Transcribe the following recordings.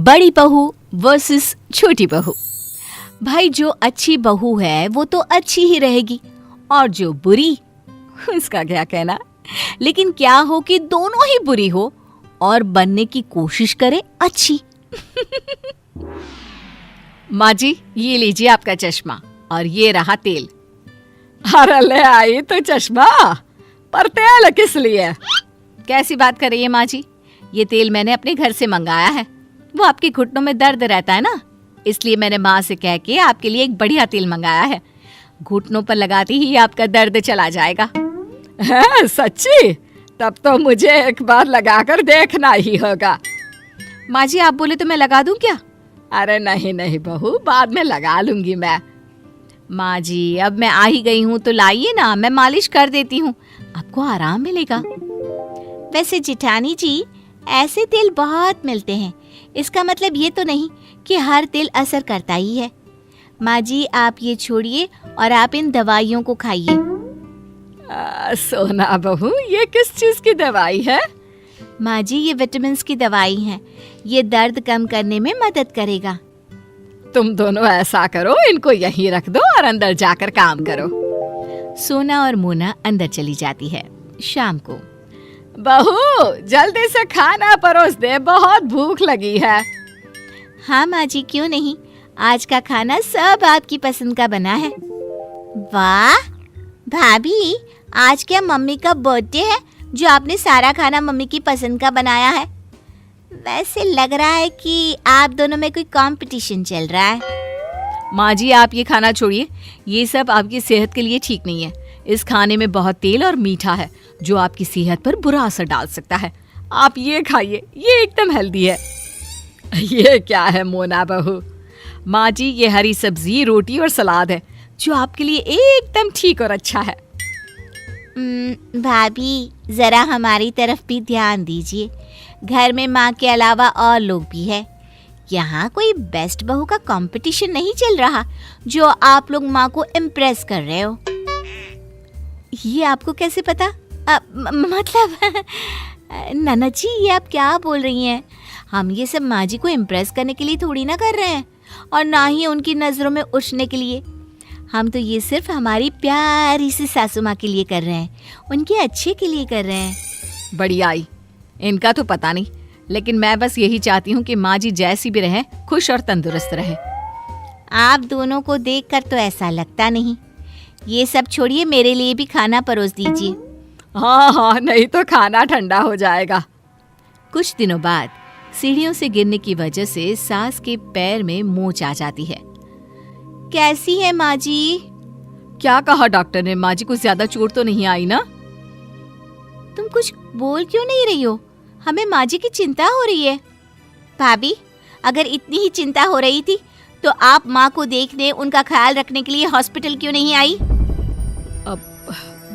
बड़ी बहू वर्सेस छोटी बहू। भाई जो अच्छी बहू है वो तो अच्छी ही रहेगी और जो बुरी उसका क्या कहना। लेकिन क्या हो कि दोनों ही बुरी हो और बनने की कोशिश करे अच्छी। माँ जी ये लीजिए आपका चश्मा और ये रहा तेल। अरे ले आई तो चश्मा, पर तेल किस लिए? कैसी बात कर रही है माँ जी, ये तेल मैंने अपने घर से मंगाया है। वो आपके घुटनों में दर्द रहता है ना, इसलिए मैंने माँ से कह के आपके लिए एक बढ़िया तेल मंगाया है। घुटनों पर लगाते ही आपका दर्द चला जाएगा। है सच्ची? तब तो मुझे एक बार लगाकर देखना ही होगा। माँ जी आप बोले तो मैं लगा दूं क्या? अरे नहीं नहीं बहू, बाद में लगा लूंगी मैं। माँ जी अब मैं आ ही गई हूँ तो लाइए ना, मैं मालिश कर देती हूँ, आपको आराम मिलेगा। वैसे जिठानी जी ऐसे तेल बहुत मिलते हैं, इसका मतलब ये तो नहीं कि हर तेल असर करता ही है। माँ जी आप ये छोड़िए और आप इन दवाइयों को खाइए। सोना बहू ये किस चीज की दवाई है? माँ जी ये विटामिन की दवाई है, ये दर्द कम करने में मदद करेगा। तुम दोनों ऐसा करो, इनको यहीं रख दो और अंदर जाकर काम करो। सोना और मोना अंदर चली जाती है। शाम को बहू जल्दी से खाना परोस दे, बहुत भूख लगी है। हाँ माँ जी क्यों नहीं, आज का खाना सब आपकी पसंद का बना है। वाह भाभी, आज क्या मम्मी का बर्थडे है जो आपने सारा खाना मम्मी की पसंद का बनाया है? वैसे लग रहा है कि आप दोनों में कोई कंपटीशन चल रहा है। माँ जी आप ये खाना छोड़िए, ये सब आपकी सेहत के लिए ठीक नहीं है। इस खाने में बहुत तेल और मीठा है जो आपकी सेहत पर बुरा असर डाल सकता है। आप ये खाइए, ये एकदम हेल्दी है। ये क्या है मोना बहू? माँ जी ये हरी सब्जी, रोटी और सलाद है जो आपके लिए एकदम ठीक और अच्छा है। भाभी जरा हमारी तरफ भी ध्यान दीजिए, घर में माँ के अलावा और लोग भी है। यहाँ कोई बेस्ट बहू का कंपटीशन नहीं चल रहा जो आप लोग माँ को इम्प्रेस कर रहे हो। ये आपको कैसे पता? मतलब नन्ना जी ये आप क्या बोल रही हैं? हम ये सब माँ जी को इम्प्रेस करने के लिए थोड़ी ना कर रहे हैं और ना ही उनकी नज़रों में उठने के लिए। हम तो ये सिर्फ हमारी प्यारी सी सासू माँ के लिए कर रहे हैं, उनके अच्छे के लिए कर रहे हैं। बढ़िया आई, इनका तो पता नहीं, लेकिन मैं बस यही चाहती हूँ कि माँ जी जैसी भी रहे खुश और तंदुरुस्त रहे। आप दोनों को देखकर तो ऐसा लगता नहीं। ये सब छोड़िए, मेरे लिए भी खाना परोस दीजिए। हाँ हाँ, नहीं तो खाना ठंडा हो जाएगा। कुछ दिनों बाद सीढ़ियों से गिरने की वजह से सास के पैर में मोच आ जाती है। कैसी है माँ जी? क्या कहा डॉक्टर ने? माँ जी को ज्यादा चोट तो नहीं आई ना? तुम कुछ बोल क्यों नहीं रही हो? हमें माँ जी की चिंता हो रही है। भाभी अगर इतनी ही चिंता हो रही थी तो आप माँ को देखने, उनका ख्याल रखने के लिए हॉस्पिटल क्यों नहीं आई? अब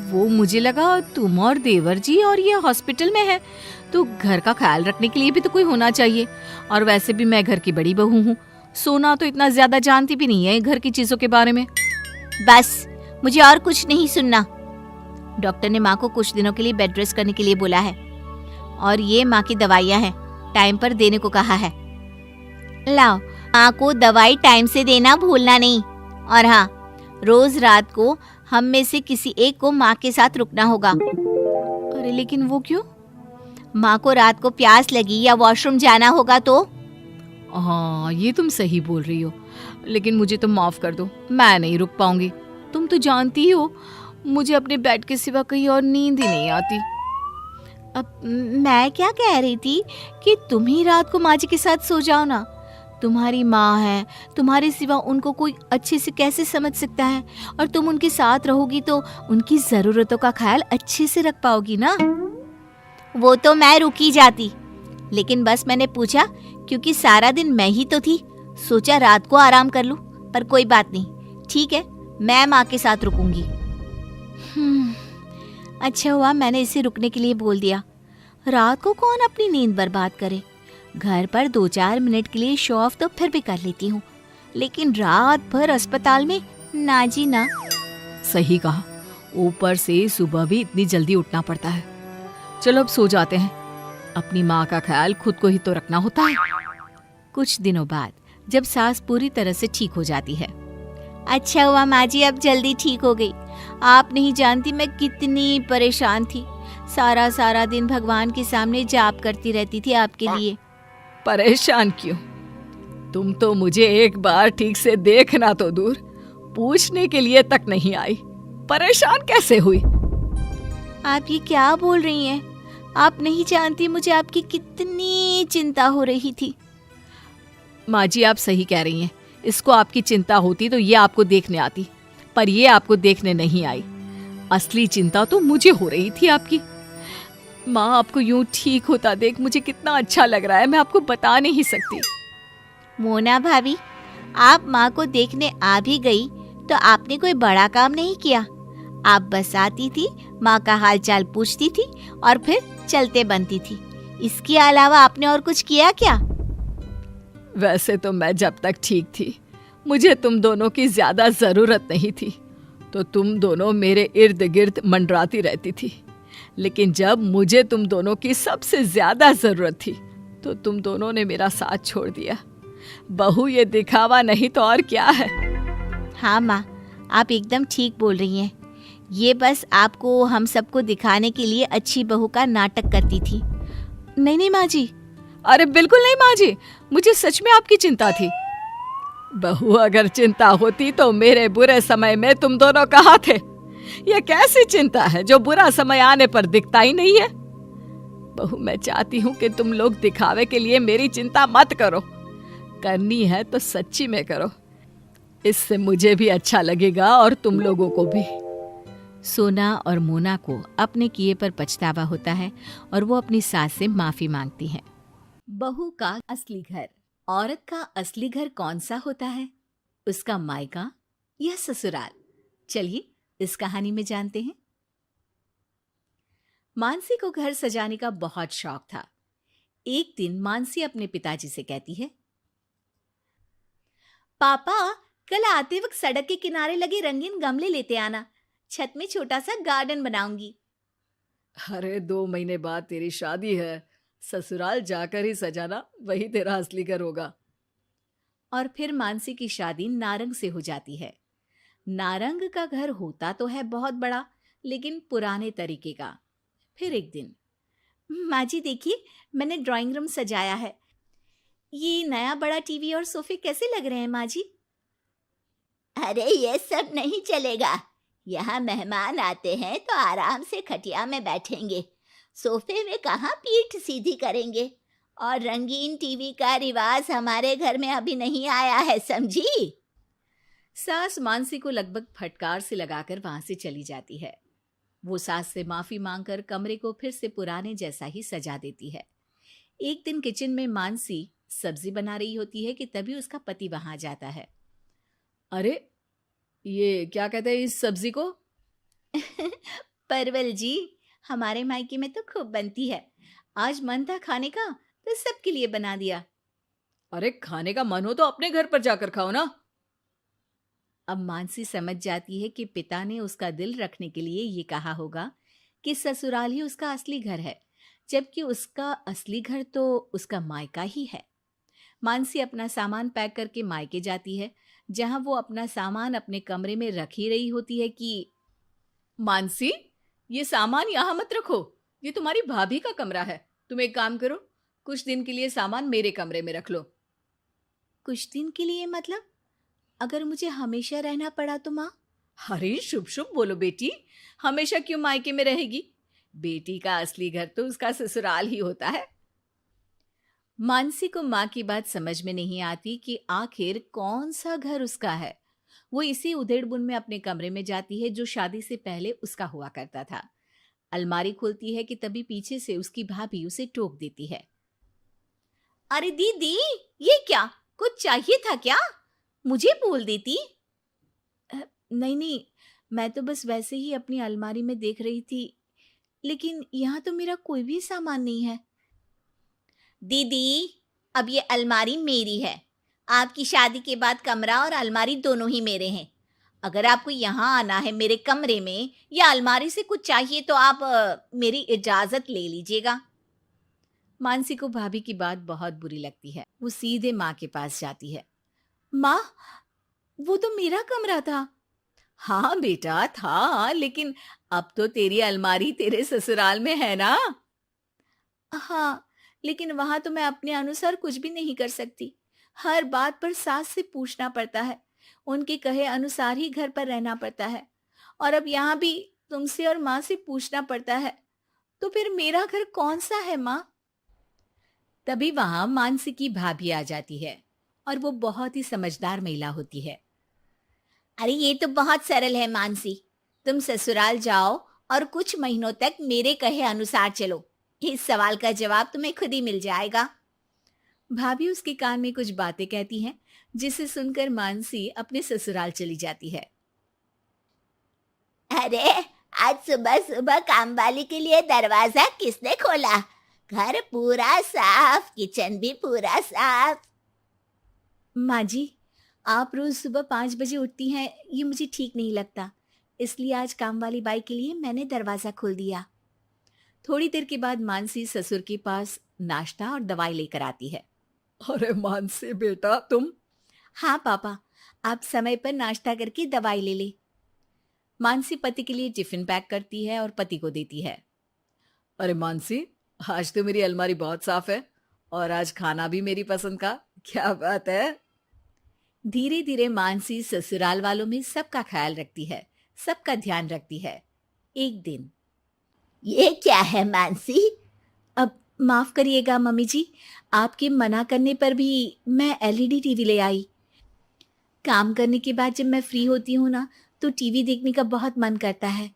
वो मुझे लगा तुम और देवर जी और ये हॉस्पिटल में है तो घर का ख्याल रखने के लिए भी तो कोई होना चाहिए। और वैसे भी मैं घर की बड़ी बहू हूँ, सोना तो इतना ज्यादा जानती भी नहीं है घर की चीजों के बारे में। बस मुझे और कुछ नहीं सुनना। डॉक्टर ने माँ को कुछ दिनों के लिए बेड रेस्ट करने के लिए बोला है और ये माँ की दवाइयाँ हैं, टाइम पर देने को कहा है। लाओ, माँ को दवाई टाइम से देना भूलना नहीं। और हाँ, रोज रात को हम में से किसी एक को माँ के साथ रुकना होगा। अरे लेकिन वो क्यों? माँ को रात को प्यास लगी या वॉशरूम जाना होगा तो? हाँ ये तुम सही बोल रही हो, लेकिन मुझे तो माफ कर दो, मैं नहीं रुक पाऊंगी। तुम तो जानती ही हो मुझे अपने बेड के सिवा कहीं और नींद ही नहीं आती। अब मैं क्या कह रही थी कि तुम ही रात को माँ जी के साथ सो जाओ ना। तुम्हारी माँ है, तुम्हारे सिवा उनको कोई अच्छे से कैसे समझ सकता है, और तुम उनके साथ रहोगी तो उनकी ज़रूरतों का ख्याल अच्छे से रख पाओगी ना। वो तो मैं रुक ही जाती, लेकिन बस मैंने पूछा क्योंकि सारा दिन मैं ही तो थी, सोचा रात को आराम कर लूं। पर कोई बात नहीं, ठीक है मैं माँ के साथ रुकूंगी। अच्छा हुआ मैंने इसे रुकने के लिए बोल दिया। रात को कौन अपनी नींद बर्बाद करे। घर पर 2-4 मिनट के लिए शो ऑफ तो फिर भी कर लेती हूँ, लेकिन रात भर अस्पताल में ना जी ना। सही कहा, ऊपर से सुबह भी इतनी जल्दी उठना पड़ता है। चलो अब सो जाते हैं, अपनी माँ का ख्याल खुद को ही तो रखना होता है। कुछ दिनों बाद जब सास पूरी तरह से ठीक हो जाती है। अच्छा हुआ माँ जी, अब जल्दी ठीक हो गई। आप नहीं जानती मैं कितनी परेशान थी। सारा सारा दिन भगवान के सामने जाप करती रहती थी आपके लिए। परेशान क्यों? तुम तो मुझे एक बार ठीक से देखना तो दूर, पूछने के लिए तक नहीं आई। परेशान कैसे हुई? आप ये क्या बोल रही हैं? आप नहीं जानती मुझे आपकी कितनी चिंता हो रही थी। माँ जी, आप सही कह रही हैं। इसको आपकी चिंता होती तो ये आपको देखने आती, पर ये आपको देखने नहीं आई। असली चिंता तो मुझे हो रही थी आपकी। माँ, आपको यूं ठीक होता देख मुझे कितना अच्छा लग रहा है, मैं आपको बता नहीं सकती। मोना भाभी, आप माँ को देखने आ भी गई तो आपने कोई बड़ा काम नहीं किया। आप बस आती थी, माँ का हाल चाल पूछती थी और फिर चलते बनती थी। इसके अलावा आपने और कुछ किया क्या? वैसे तो मैं जब तक ठीक थी मुझे तुम दोनों की ज्यादा जरूरत नहीं थी, तो तुम दोनों मेरे इर्द गिर्द मंडराती रहती थी। लेकिन जब मुझे तुम दोनों की सबसे ज्यादा जरूरत थी तो तुम दोनों ने मेरा साथ छोड़ दिया। बहू, ये दिखावा नहीं तो और क्या है? हाँ माँ, आप एकदम ठीक बोल रही हैं। ये बस आपको हम सबको दिखाने के लिए अच्छी बहू का नाटक करती थी। नहीं नहीं माँ जी, अरे बिल्कुल नहीं माँ जी, मुझे सच में आपकी चिंता थी। बहू, अगर चिंता होती तो मेरे बुरे समय में तुम दोनों कहाँ थे? ये कैसी चिंता है जो बुरा समय आने पर दिखता ही नहीं है? बहू, मैं चाहती हूँ कि तुम लोग दिखावे के लिए मेरी चिंता मत करो। करनी है तो सच्ची में करो, इससे मुझे भी अच्छा लगेगा और तुम लोगों को भी। सोना और मोना को अपने किए पर पछतावा होता है और वो अपनी सास से माफी मांगती हैं। बहू का असली घर। औरत का असली घर कौन सा होता है? उसका मायका या ससुराल? चलिए इस कहानी में जानते हैं। मानसी को घर सजाने का बहुत शौक था। एक दिन मानसी अपने पिताजी से कहती है, पापा, कल आते वक्त सड़क के किनारे लगे रंगीन गमले लेते आना, छत में छोटा सा गार्डन बनाऊंगी। अरे 2 महीने बाद तेरी शादी है, ससुराल जाकर ही सजाना, वही तेरा असली घर होगा। और फिर मानसी की शादी नारंग से हो जाती है। नारंग का घर होता तो है बहुत बड़ा, लेकिन पुराने तरीके का। फिर एक दिन, माँ जी देखिए, मैंने ड्राइंग रूम सजाया है। ये नया बड़ा टीवी और सोफे कैसे लग रहे हैं माँ जी? अरे ये सब नहीं चलेगा। यहाँ मेहमान आते हैं तो आराम से खटिया में बैठेंगे, सोफे में कहाँ पीठ सीधी करेंगे। और रंगीन टीवी का रिवाज हमारे घर में अभी नहीं आया है, समझी? सास मानसी को लगभग फटकार से लगाकर वहां से चली जाती है। वो सास से माफी मांगकर कमरे को फिर से पुराने जैसा ही सजा देती है। एक दिन किचन में मानसी सब्जी बना रही होती है कि तभी उसका पति वहां जाता है। अरे, ये क्या कहते हैं इस सब्जी को? परवल जी, हमारे मायके में तो खूब बनती है। आज मन था खाने का तो सबके लिए बना दिया। अरे, खाने का मन हो तो अपने घर पर जाकर खाओ ना। अब मानसी समझ जाती है कि पिता ने उसका दिल रखने के लिए ये कहा होगा कि ससुराल ही उसका असली घर है, जबकि उसका असली घर तो उसका मायका ही है। मानसी अपना सामान पैक करके मायके जाती है, जहां वो अपना सामान अपने कमरे में रख ही रही होती है कि मानसी, ये सामान यहाँ मत रखो, ये तुम्हारी भाभी का कमरा है। तुम एक काम करो, कुछ दिन के लिए सामान मेरे कमरे में रख लो। कुछ दिन के लिए मतलब? अगर मुझे हमेशा रहना पड़ा तो माँ? अरे शुभ शुभ बोलो बेटी, हमेशा क्यों मायके में रहेगी? बेटी का असली घर तो उसका ससुराल ही होता है। मानसी को माँ की बात समझ में नहीं आती कि आखिर कौन सा घर उसका है। वो इसी उधेड़-बुन में अपने कमरे में जाती है जो शादी से पहले उसका हुआ करता था। अलमारी खोलती है कि तभी पीछे से उसकी भाभी उसे टोक देती है। अरे दीदी, ये क्या? कुछ चाहिए था क्या? मुझे बोल देती। नहीं नहीं, मैं तो बस वैसे ही अपनी अलमारी में देख रही थी, लेकिन यहाँ तो मेरा कोई भी सामान नहीं है। दीदी, अब ये अलमारी मेरी है। आपकी शादी के बाद कमरा और अलमारी दोनों ही मेरे हैं। अगर आपको यहाँ आना है मेरे कमरे में या अलमारी से कुछ चाहिए तो आप मेरी इजाज़त ले लीजिएगा। मानसी को भाभी की बात बहुत बुरी लगती है। वो सीधे माँ के पास जाती है। माँ, वो तो मेरा कमरा था। हाँ बेटा था, लेकिन अब तो तेरी अलमारी तेरे ससुराल में है ना। हाँ, लेकिन वहां तो मैं अपने अनुसार कुछ भी नहीं कर सकती। हर बात पर सास से पूछना पड़ता है। उनके कहे अनुसार ही घर पर रहना पड़ता है। और अब यहाँ भी तुमसे और माँ से पूछना पड़ता है। तो फिर मेरा घर कौन सा है माँ? तभी वहां मानसी की भाभी आ जाती है और वो बहुत ही समझदार महिला होती है। अरे ये तो बहुत सरल है मानसी, तुम ससुराल जाओ और कुछ महीनों तक मेरे कहे अनुसार चलो। इस सवाल का जवाब तुम्हें खुद ही मिल जाएगा। भाभी उसके कान में कुछ बातें कहती हैं, जिसे सुनकर मानसी अपने ससुराल चली जाती है। अरे, आज सुबह सुबह काम वाली के लिए दरवाजा किसने खोला? घर पूरा साफ, किचन भी पूरा साफ। माँ जी, आप रोज सुबह 5 बजे उठती हैं, ये मुझे ठीक नहीं लगता। इसलिए आज काम वाली बाई के लिए मैंने दरवाजा खोल दिया। थोड़ी देर के बाद मानसी ससुर के पास नाश्ता और दवाई लेकर आती है। अरे मानसी बेटा तुम। हाँ पापा, आप समय पर नाश्ता करके दवाई ले ले। मानसी पति के लिए टिफिन पैक करती है और पति को देती है। अरे मानसी, आज तो मेरी अलमारी बहुत साफ है और आज खाना भी मेरी पसंद का। क्या बात है। धीरे धीरे मानसी ससुराल वालों में सबका ख्याल रखती है, सबका ध्यान रखती है। एक दिन, ये क्या है मानसी? अब माफ करिएगा मम्मी जी, आपके मना करने पर भी मैं एलईडी टीवी ले आई। काम करने के बाद जब मैं फ्री होती हूँ ना, तो टीवी देखने का बहुत मन करता है।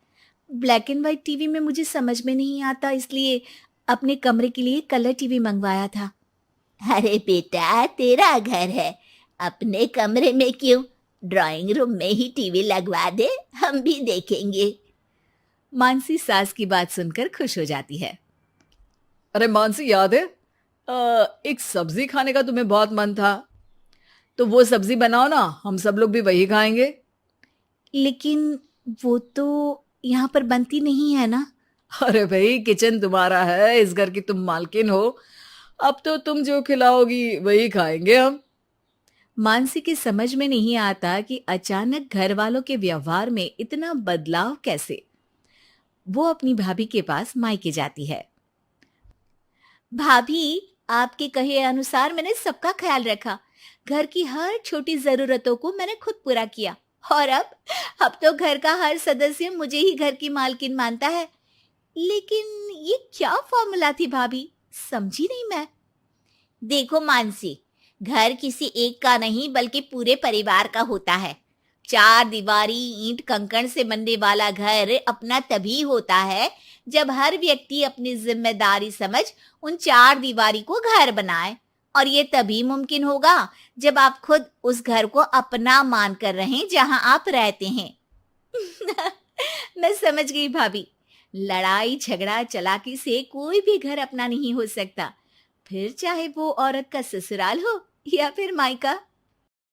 ब्लैक एंड व्हाइट टीवी में मुझे समझ में नहीं आता, इसलिए अपने कमरे के लिए कलर टीवी मंगवाया था। अरे बेटा, तेरा घर है, अपने कमरे में क्यों? ड्राइंग रूम में ही टीवी लगवा दे, हम भी देखेंगे। मानसी सास की बात सुनकर खुश हो जाती है। अरे मानसी, याद है एक सब्जी खाने का तुम्हें बहुत मन था, तो वो सब्जी बनाओ ना, हम सब लोग भी वही खाएंगे। लेकिन वो तो यहाँ पर बनती नहीं है ना। अरे भाई, किचन तुम्हारा है, इस घर की तुम मालकिन हो, अब तो तुम जो खिलाओगी वही खाएंगे हम। मानसी की समझ में नहीं आता कि अचानक घर वालों के व्यवहार में इतना बदलाव कैसे। वो अपनी भाभी के पास मायके जाती है। भाभी, आपके कहे अनुसार मैंने सबका ख्याल रखा। घर की हर छोटी जरूरतों को मैंने खुद पूरा किया। और अब तो घर का हर सदस्य मुझे ही घर की मालकिन मानता है। लेकिन ये क्या फॉर्मूला थी भाभी, समझी नहीं मैं। देखो मानसी, घर किसी एक का नहीं बल्कि पूरे परिवार का होता है। चार दीवारी ईंट कंकड़ से बनने वाला घर अपना तभी होता है जब हर व्यक्ति अपनी जिम्मेदारी समझ उन चार दीवारी को घर बनाए। और ये तभी मुमकिन होगा जब आप खुद उस घर को अपना मान कर रहें जहां आप रहते हैं। मैं समझ गई भाभी, लड़ाई झगड़ा चालाकी से कोई भी घर अपना नहीं हो सकता, फिर चाहे वो औरत का ससुराल हो या फिर मायका।